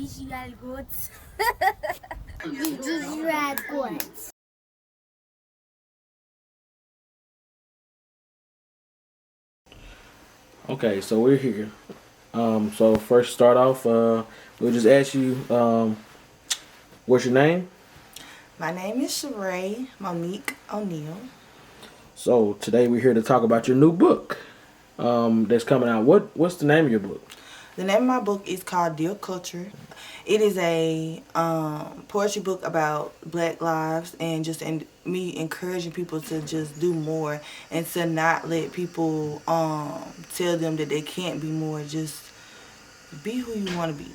TheVisualGoat. TheVisualGoat. Okay, so we're here. So first start off, we'll just ask you, what's your name? My name is Monique O'Neal. So today we're here to talk about your new book, that's coming out. What's the name of your book? The name of my book is called Dear Culture. It is a poetry book about Black lives and just me encouraging people to just do more and to not let people tell them that they can't be more. Just be who you want to be.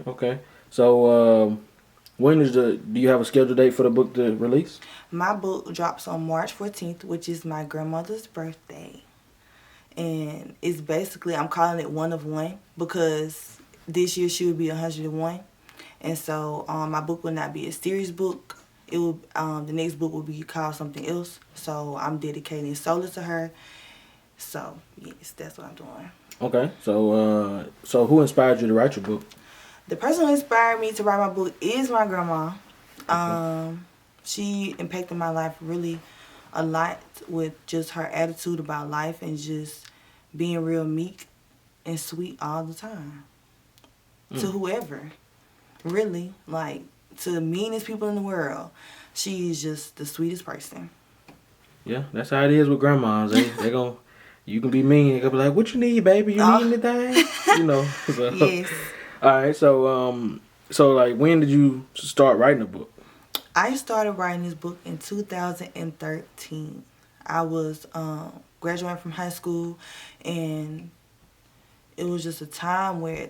Okay. So when is do you have a scheduled date for the book to release? My book drops on March 14th, which is my grandmother's birthday. And it's basically, I'm calling it one of one because this year she would be 101. And so my book will not be a serious book. It will the next book will be called something else. So I'm dedicating solely to her. So yes, that's what I'm doing. Okay. So who inspired you to write your book? The person who inspired me to write my book is my grandma. Okay. She impacted my life really a lot with just her attitude about life and just being real meek and sweet all the time. To whoever. Really. Like, to the meanest people in the world. She is just the sweetest person. Yeah, that's how it is with grandmas. They gon' you can be mean. They gonna be like, "What you need, baby? You need anything?" You know. So, Yes. all right. So like, when did you start writing a book? I started writing this book in 2013. I was graduating from high school, and it was just a time where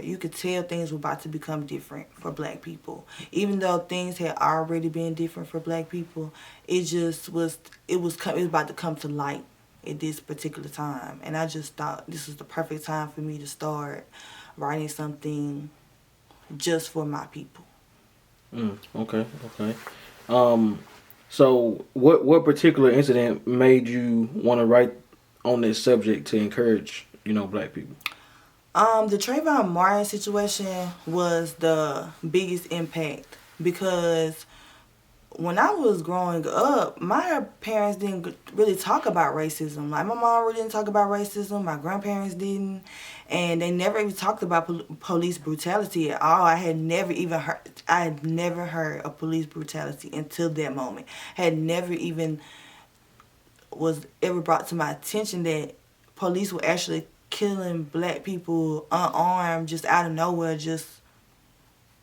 you could tell things were about to become different for Black people. Even though things had already been different for Black people, it was about to come to light at this particular time. And I just thought this was the perfect time for me to start writing something just for my people. Okay. Um, so what particular incident made you want to write on this subject to encourage Black people? The Trayvon Martin situation was the biggest impact because when I was growing up, my parents didn't really talk about racism. Like, my mom really didn't talk about racism. My grandparents didn't. And they never even talked about police brutality at all. I had never heard of police brutality until that moment. Had never even was ever brought to my attention that police were actually killing Black people unarmed, just out of nowhere.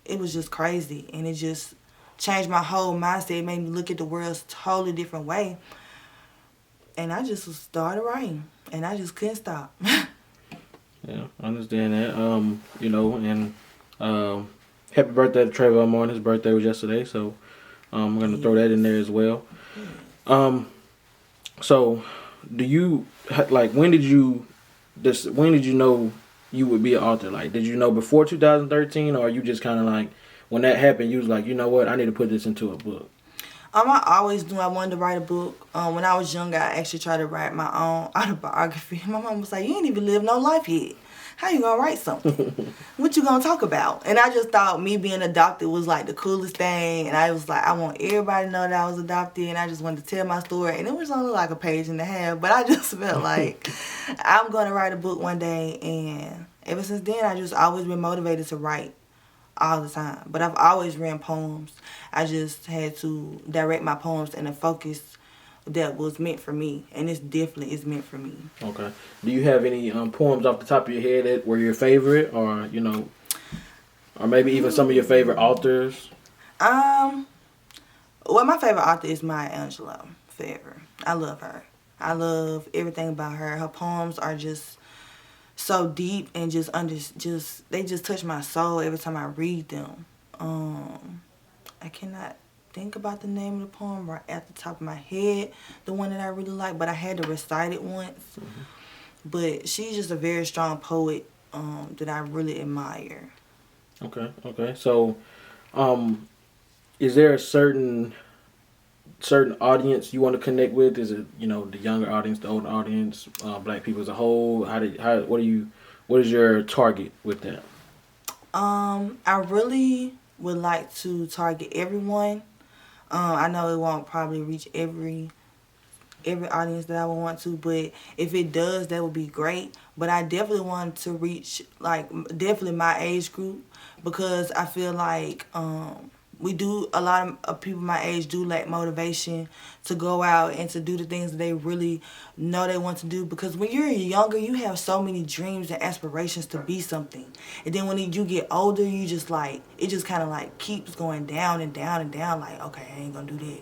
It was just crazy, and it just changed my whole mindset. It made me look at the world a totally different way, and I just started writing, and I just couldn't stop. Yeah, I understand that. And happy birthday to Trayvon Martin. His birthday was yesterday, so I'm gonna throw that in there as well. Um, so do you like when did you know you would be an author? Like, did you know before 2013, or you just kind of like when that happened, you was like, you know what, I need to put this into a book? I always knew I wanted to write a book. When I was younger, I actually tried to write my own autobiography. My mom was like, "You ain't even lived no life yet. How you gonna write something? What you gonna talk about?" And I just thought me being adopted was like the coolest thing. And I was like, I want everybody to know that I was adopted. And I just wanted to tell my story. And it was only like a page and a half. But I just felt like I'm gonna write a book one day. And ever since then, I just always been motivated to write all the time. But I've always written poems. I just had to direct my poems in a focus that was meant for me, and this definitely is meant for me. Okay. Do you have any poems off the top of your head that were your favorite, or or maybe even some of your favorite authors? Well, my favorite author is Maya Angelou. Forever. I love her. I love everything about her. Her poems are just so deep and they just touch my soul every time I read them. I cannot think about the name of the poem right at the top of my head, the one that I really like, but I had to recite it once. Mm-hmm. But she's just a very strong poet that I really admire. Okay. So, um, is there a certain audience you want to connect with? Is it the younger audience, the older audience, Black people as a whole? What what is your target with that? I really would like to target everyone. I know it won't probably reach every audience that I would want to, but if it does, that would be great. But I definitely want to reach, like, definitely my age group, because I feel like we do, a lot of people my age do lack motivation to go out and to do the things that they really know they want to do. Because when you're younger, you have so many dreams and aspirations to be something, and then when you get older, you just like, it just kind of like keeps going down and down and down. Like, okay, I ain't gonna do that.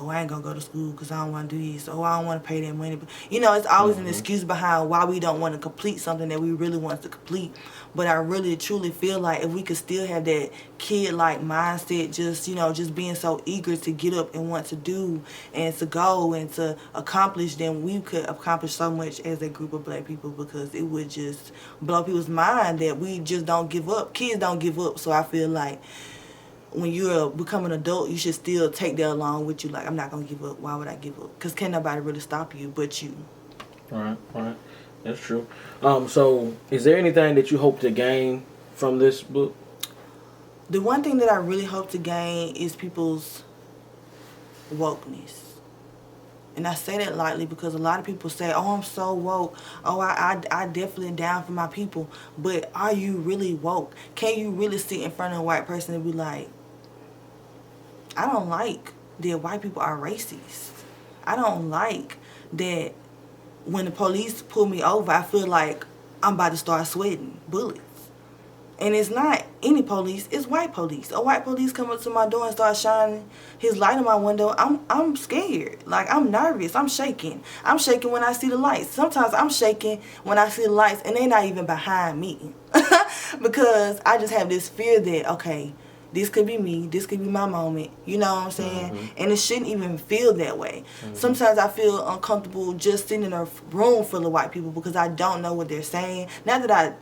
Oh, I ain't gonna go to school because I don't want to do this. Oh, I don't want to pay that money. But, it's always an excuse behind why we don't want to complete something that we really want to complete. But I really, truly feel like if we could still have that kid-like mindset, just being so eager to get up and want to do and to go and to accomplish, then we could accomplish so much as a group of black people, because it would just blow people's mind that we just don't give up. Kids don't give up. So I feel like when you're become an adult, you should still take that along with you. Like, I'm not going to give up. Why would I give up? Because can't nobody really stop you but you. Right, right. That's true. So is there anything that you hope to gain from this book? The one thing that I really hope to gain is people's wokeness. And I say that lightly because a lot of people say, oh, I'm so woke. Oh, I definitely down for my people. But are you really woke? Can you really sit in front of a white person and be like, I don't like that white people are racist. I don't like that when the police pull me over, I feel like I'm about to start sweating bullets. And it's not any police, it's white police. A white police come up to my door and start shining his light in my window. I'm scared. Like, I'm nervous. I'm shaking. I'm shaking when I see the lights. Sometimes I'm shaking when I see the lights and they're not even behind me. Because I just have this fear that, okay, this could be me. This could be my moment. You know what I'm saying? Mm-hmm. And it shouldn't even feel that way. Mm-hmm. Sometimes I feel uncomfortable just sitting in a room full of white people because I don't know what they're saying. Not that I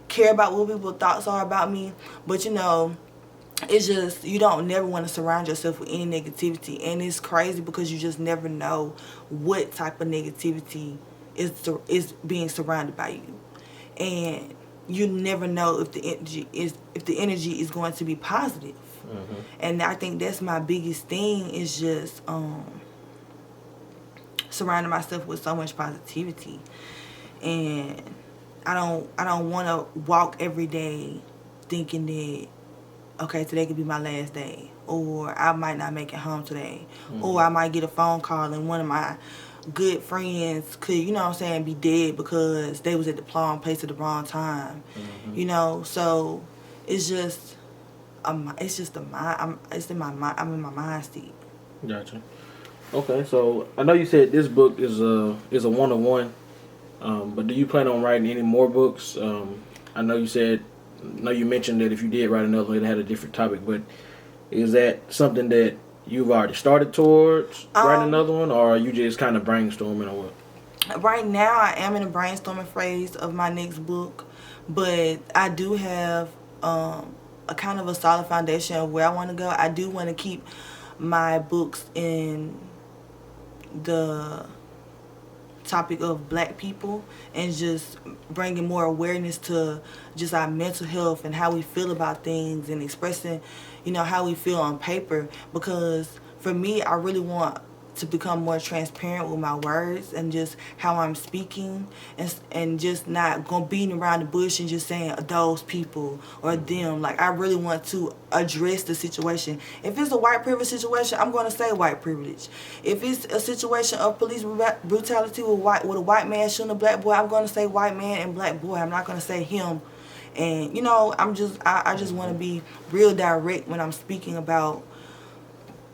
care about what people's thoughts are about me, but it's just, you don't never want to surround yourself with any negativity. And it's crazy because you just never know what type of negativity is being surrounded by you. And you never know if the energy is going to be positive. Mm-hmm. And I think that's my biggest thing, is just surrounding myself with so much positivity. And I don't want to walk every day thinking that, okay, today could be my last day, or I might not make it home today, mm-hmm. or I might get a phone call and one of my good friends could, be dead because they was at the wrong place at the wrong time. Mm-hmm. So it's just the mind. It's in my mind. I'm in my mind state. Gotcha. Okay, so I know you said this book is a 1-on-1. But do you plan on writing any more books? I know you mentioned that if you did write another one, it had a different topic, but is that something that you've already started towards writing another one, or are you just kind of brainstorming, or what? Right now, I am in a brainstorming phase of my next book, but I do have a kind of a solid foundation of where I want to go. I do want to keep my books in the topic of black people and just bringing more awareness to just our mental health and how we feel about things and expressing, how we feel on paper. Because for me, I really want to become more transparent with my words and just how I'm speaking, and just not going beating around the bush and just saying those people or them. Like, I really want to address the situation. If it's a white privilege situation, I'm going to say white privilege. If it's a situation of police brutality with a white man shooting a black boy, I'm going to say white man and black boy. I'm not going to say him. And I just want to be real direct when I'm speaking about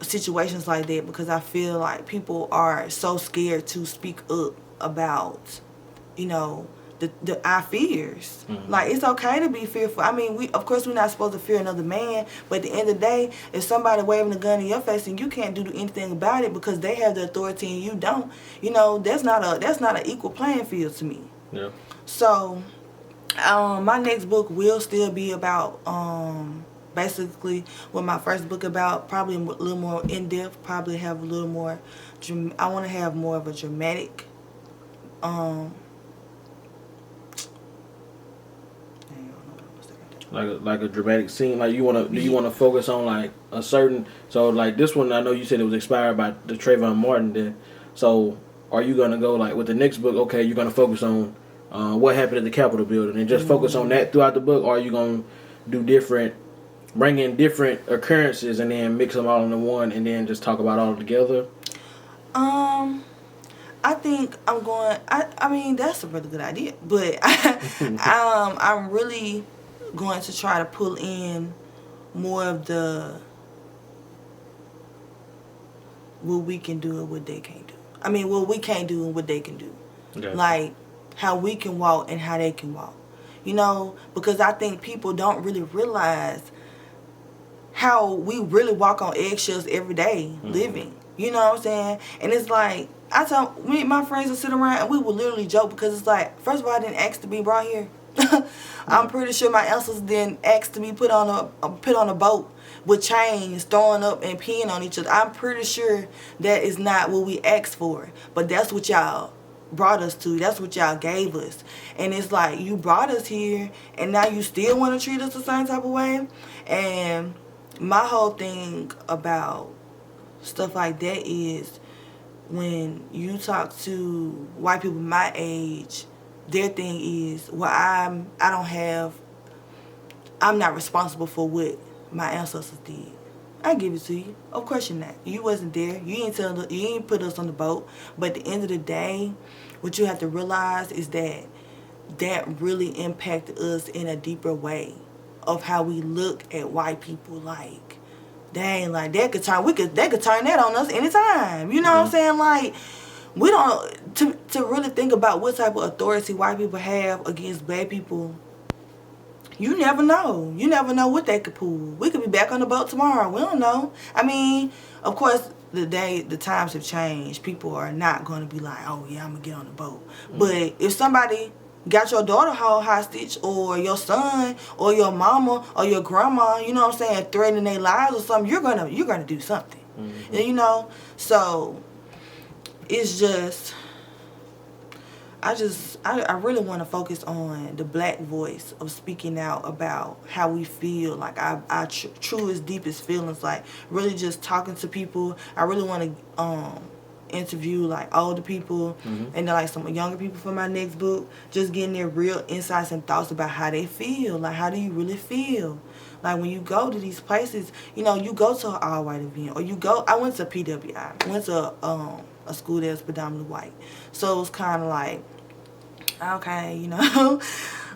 situations like that, because I feel like people are so scared to speak up about, our fears. Mm-hmm. Like, it's okay to be fearful. I mean, of course we're not supposed to fear another man, but at the end of the day, if somebody waving a gun in your face and you can't do anything about it because they have the authority and you don't, that's not an equal playing field to me. Yeah. So, my next book will still be about basically what my first book about, probably a little more in-depth, probably have a little more, I want to have more of a dramatic Like a dramatic scene. Like do you wanna focus on like a certain, so like this one I know you said it was inspired by the Trayvon Martin then. So are you gonna go like with the next book, okay, you're gonna focus on what happened at the Capitol building and just focus on that throughout the book, or are you gonna do different, bring in different occurrences and then mix them all into one and then just talk about all together? I think I'm going. I mean, that's a really good idea, but I'm really going to try to pull in more of the what we can do and what they can't do. I mean, what we can't do and what they can do. Okay. Like how we can walk and how they can walk. You know, because I think people don't really realize how we really walk on eggshells every day living. You know what I'm saying? And it's like, I tell me and my friends would sit around and we would literally joke because it's like, first of all, I didn't ask to be brought here. I'm pretty sure my ancestors didn't ask to be put on a boat with chains, throwing up and peeing on each other. I'm pretty sure that is not what we asked for. But that's what y'all brought us to. That's what y'all gave us. And it's like, you brought us here and now you still want to treat us the same type of way. And my whole thing about stuff like that is when you talk to white people my age, their thing is, well, I'm not responsible for what my ancestors did. I give it to you. Of course you're not. You wasn't there. You ain't put us on the boat. But at the end of the day, what you have to realize is that really impacted us in a deeper way of how we look at white people. Like, dang, like they could turn that on us anytime. You know what I'm saying? Like, we don't to really think about what type of authority white people have against black people. You never know. You never know what they could pull. We could be back on the boat tomorrow. We don't know. I mean, of course, the times have changed. People are not going to be like, oh yeah, I'm gonna get on the boat. But if somebody got your daughter held hostage, or your son, or your mama, or your grandma, you know what I'm saying, threatening their lives or something, you're gonna do something. You know? So it's just, I really want to focus on the black voice of speaking out about how we feel, like our truest, deepest feelings, like really just talking to people. I really want to interview like older people and then like some younger people for my next book, just getting their real insights and thoughts about how they feel. Like, how do you really feel? Like, when you go to these places, you know, you go to an all-white event, or I went to PWI, went to a school that was predominantly white, so it was kind of like, okay, you know,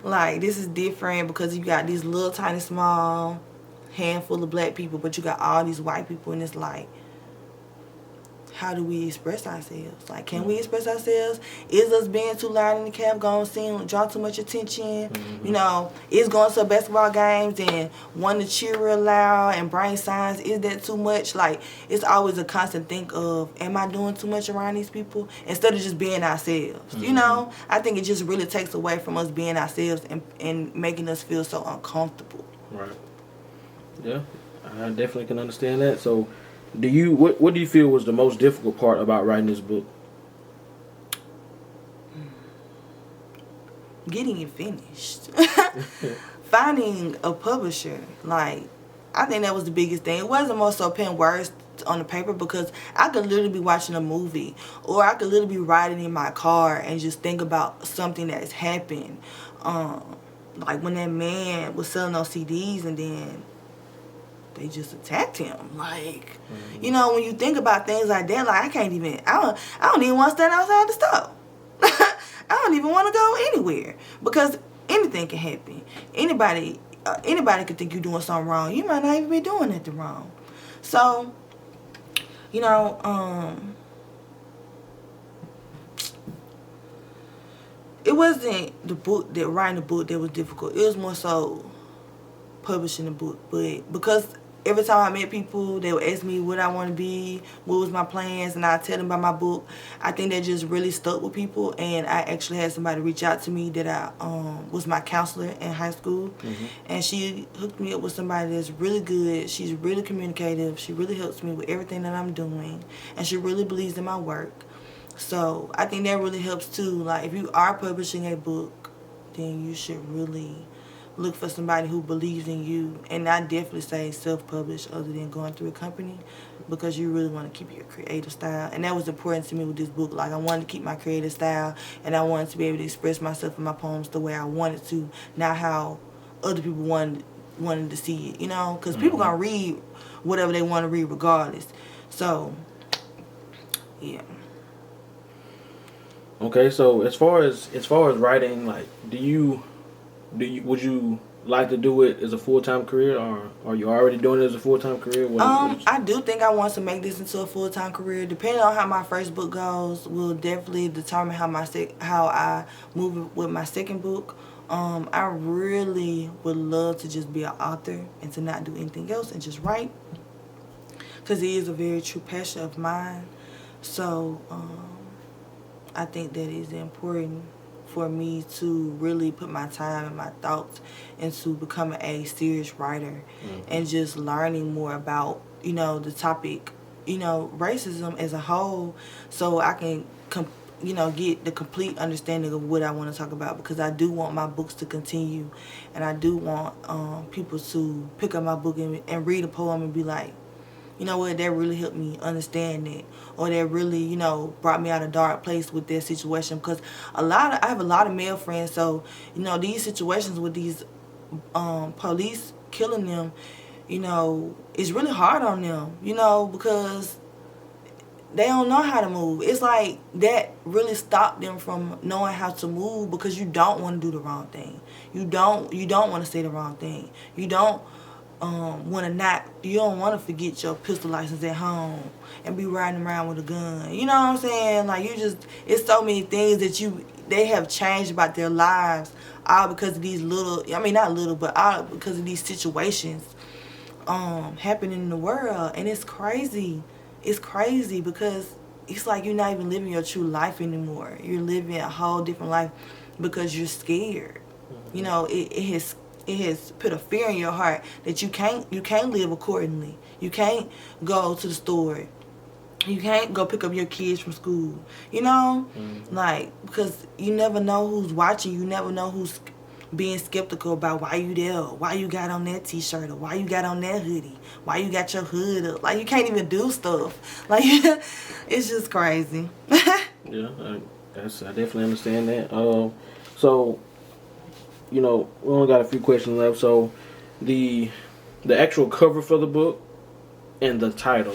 like, this is different because you got these little tiny small handful of black people, but you got all these white people, and it's like, how do we express ourselves? Like, can we express ourselves? Is us being too loud in the cab going to draw too much attention? You know, is going to basketball games and wanting to cheer real loud and bring signs, is that too much? Like, it's always a constant think of, am I doing too much around these people? Instead of just being ourselves. You know, I think it just really takes away from us being ourselves and making us feel so uncomfortable. Right. Yeah, I definitely can understand that. So, what do you feel was the most difficult part about writing this book? Getting it finished. Finding a publisher. Like, I think that was the biggest thing. It wasn't more so putting words on the paper, because I could literally be watching a movie, or I could literally be riding in my car and just think about something that has happened. Like when that man was selling those CDs and then they just attacked him. Like, you know, when you think about things like that, like, I don't even want to stand outside the store. I don't even want to go anywhere, because anything can happen. Anybody could think you're doing something wrong. You might not even be doing anything wrong. So, you know, it wasn't writing the book that was difficult. It was more so publishing the book. But because every time I met people, they would ask me what I want to be, what was my plans, and I tell them about my book. I think that just really stuck with people, and I actually had somebody reach out to me that was my counselor in high school, and she hooked me up with somebody that's really good. She's really communicative. She really helps me with everything that I'm doing, and she really believes in my work. So I think that really helps too. Like, if you are publishing a book, then you should really look for somebody who believes in you. And I definitely say self-publish other than going through a company, because you really want to keep your creative style. And that was important to me with this book. Like, I wanted to keep my creative style, and I wanted to be able to express myself in my poems the way I wanted to, not how other people wanted to see it, you know? Because people going to read whatever they want to read regardless. So, yeah. Okay, so as far as writing, like, would you like to do it as a full-time career, or are you already doing it as a full-time career? I do think I want to make this into a full-time career. Depending on how my first book goes, will definitely determine how I move with my second book. I really would love to just be an author and to not do anything else and just write, because it is a very true passion of mine. So I think that is important for me to really put my time and my thoughts into becoming a serious writer, and just learning more about, the topic, racism as a whole, so I can get the complete understanding of what I want to talk about, because I do want my books to continue, and I do want people to pick up my book and read a poem and be like, you know what, that really helped me understand it, or that really, brought me out of a dark place with their situation. Because I have a lot of male friends, so, these situations with these police killing them, it's really hard on them, because they don't know how to move. It's like that really stopped them from knowing how to move, because you don't want to do the wrong thing. You don't want to say the wrong thing. You don't you don't want to forget your pistol license at home and be riding around with a gun. You know what I'm saying? Like, it's so many things that they have changed about their lives, all because of these not little, but all because of these situations happening in the world. And it's crazy. It's crazy, because it's like you're not even living your true life anymore. You're living a whole different life because you're scared. It has put a fear in your heart that you can't live accordingly. You can't go to the store. You can't go pick up your kids from school. Like, because you never know who's watching. You never know who's being skeptical about why you there, why you got on that t-shirt, or why you got on that hoodie, why you got your hood up. Like, you can't even do stuff. Like, it's just crazy. Yeah, I definitely understand that. So, we only got a few questions left. So, the actual cover for the book and the title,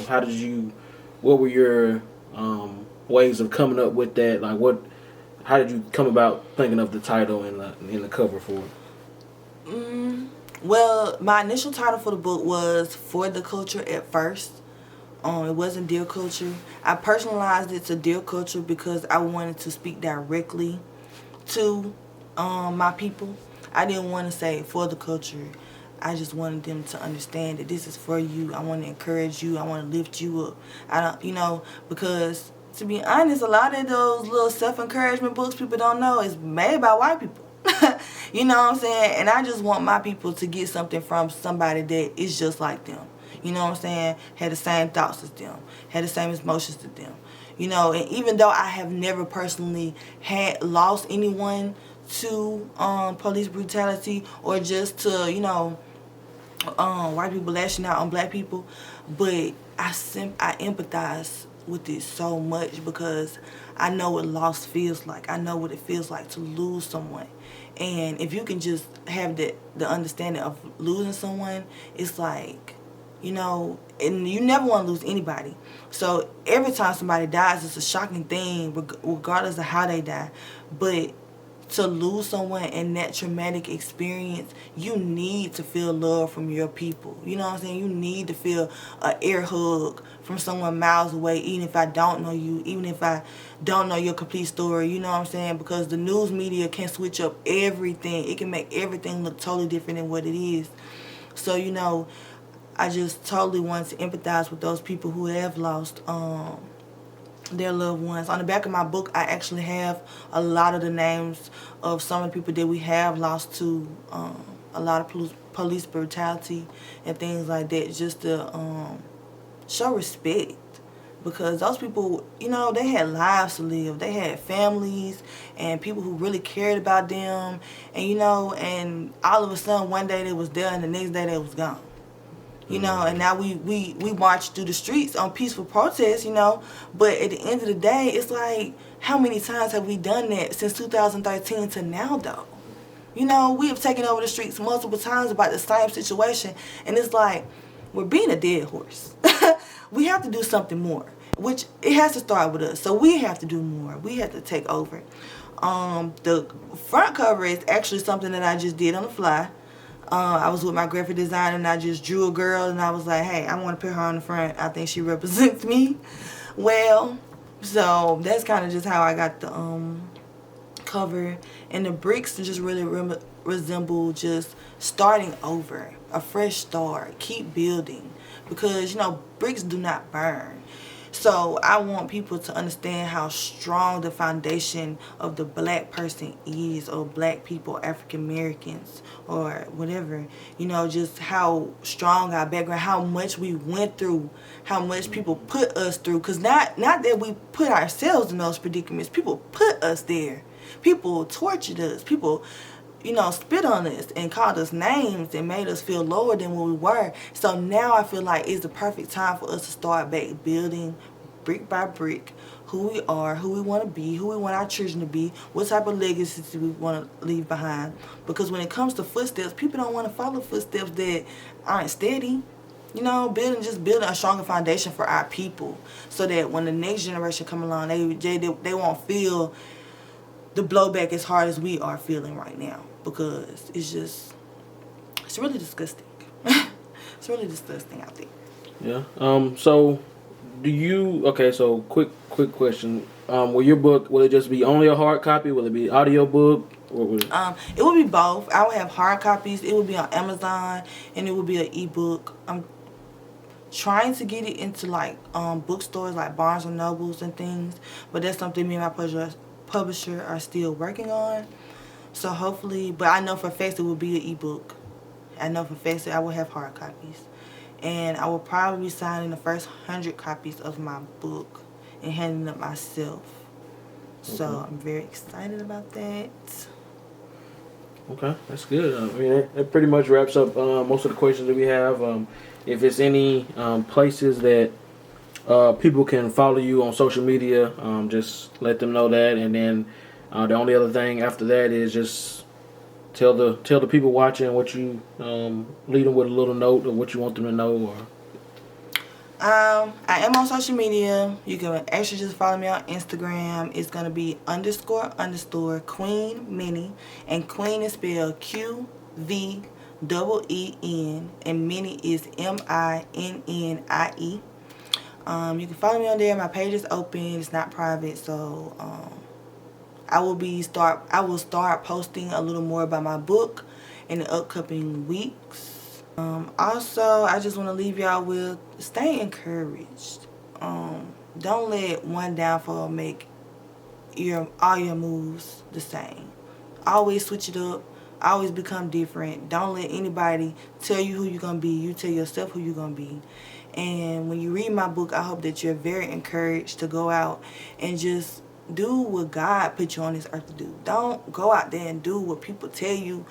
what were your ways of coming up with that? Like, how did you come about thinking of the title and the cover for it? Well, my initial title for the book was For the Culture at first. It wasn't Dear Culture. I personalized it to Dear Culture because I wanted to speak directly to my people. I didn't want to say for the culture. I just wanted them to understand that this is for you. I want to encourage you. I want to lift you up. I don't, because to be honest, a lot of those little self-encouragement books people don't know is made by white people. You know what I'm saying? And I just want my people to get something from somebody that is just like them. You know what I'm saying? Had the same thoughts as them. Had the same emotions as them. And even though I have never personally lost anyone to police brutality, or just to, white people lashing out on black people, but I empathize with it so much, because I know what loss feels like. I know what it feels like to lose someone. And if you can just have the understanding of losing someone, it's like, and you never want to lose anybody. So every time somebody dies, it's a shocking thing, regardless of how they die. But to lose someone in that traumatic experience, you need to feel love from your people. You know what I'm saying? You need to feel an air hug from someone miles away, even if I don't know you, even if I don't know your complete story. You know what I'm saying? Because the news media can switch up everything. It can make everything look totally different than what it is. So, I just totally want to empathize with those people who have lost their loved ones. On the back of my book, I actually have a lot of the names of some of the people that we have lost to a lot of police brutality and things like that, just to show respect. because those people, you know, they had lives to live. They had families and people who really cared about them. And, you know, and all of a sudden one day they was there and the next day they was gone. You know, and now we march through the streets on peaceful protests, you know. But at the end of the day, it's like, how many times have we done that since 2013 to now, though? You know, we have taken over the streets multiple times about the same situation. And it's like, we're being a dead horse. We have to do something more, which it has to start with us. So we have to do more. We have to take over. The front cover is actually something that I just did on the fly. I was with my graphic designer and I just drew a girl and I was like, hey, I want to put her on the front. I think she represents me well. So that's kind of just how I got the cover. And the bricks just really resemble just starting over, a fresh start, keep building. Because, you know, bricks do not burn. So I want people to understand how strong the foundation of the black person is, or black people, African Americans, or whatever. You know, just how strong our background, how much we went through, how much people put us through. Because not that we put ourselves in those predicaments. People put us there. People tortured us. People, you know, spit on us and called us names and made us feel lower than what we were. So now I feel like it's the perfect time for us to start back building brick by brick who we are, who we want to be, who we want our children to be, what type of legacy we want to leave behind. Because when it comes to footsteps, people don't want to follow footsteps that aren't steady. You know, building a stronger foundation for our people, so that when the next generation come along, they won't feel the blowback as hard as we are feeling right now. Because it's really disgusting. It's really disgusting out there. Yeah. So do you, okay, so quick question. Will your book, will it just be only a hard copy? Will it be audio book? Or will it will be both. I will have hard copies. It will be on Amazon and it will be an ebook. I'm trying to get it into like bookstores like Barnes and Nobles and things, but that's something me and my publisher are still working on. So hopefully, but I know for a fact it will be an ebook. I know for a fact that I will have hard copies. And I will probably be signing the first 100 copies of my book and handing it myself. So I'm very excited about that. Okay, that's good. I mean, that pretty much wraps up most of the questions that we have. If it's any places that people can follow you on social media, just let them know that. And then the only other thing after that is just tell the people watching what you lead them with a little note of what you want them to know. Or I am on social media. You can actually just follow me on Instagram. It's gonna be __ Queen Minnie, and Queen is spelled QVEEN, and Minnie is MINNIE. You can follow me on there. My page is open. It's not private, so I will start posting a little more about my book in the upcoming weeks. Also, I just want to leave y'all with, stay encouraged. Don't let one downfall make all your moves the same. Always switch it up. Always become different. Don't let anybody tell you who you're going to be. You tell yourself who you're going to be. And when you read my book, I hope that you're very encouraged to go out and just do what God put you on this earth to do. Don't go out there and do what people tell you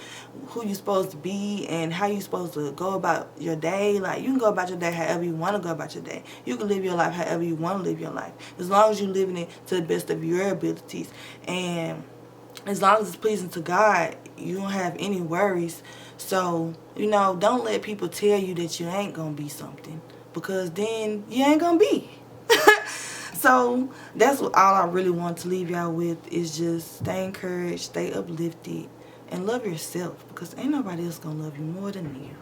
who you're supposed to be and how you're supposed to go about your day. Like, you can go about your day however you want to go about your day. You can live your life however you want to live your life, as long as you're living it to the best of your abilities. And as long as it's pleasing to God, you don't have any worries. So, you know, don't let people tell you that you ain't going to be something, because then you ain't going to be. So that's all I really want to leave y'all with, is just stay encouraged, stay uplifted, and love yourself, because ain't nobody else going to love you more than you.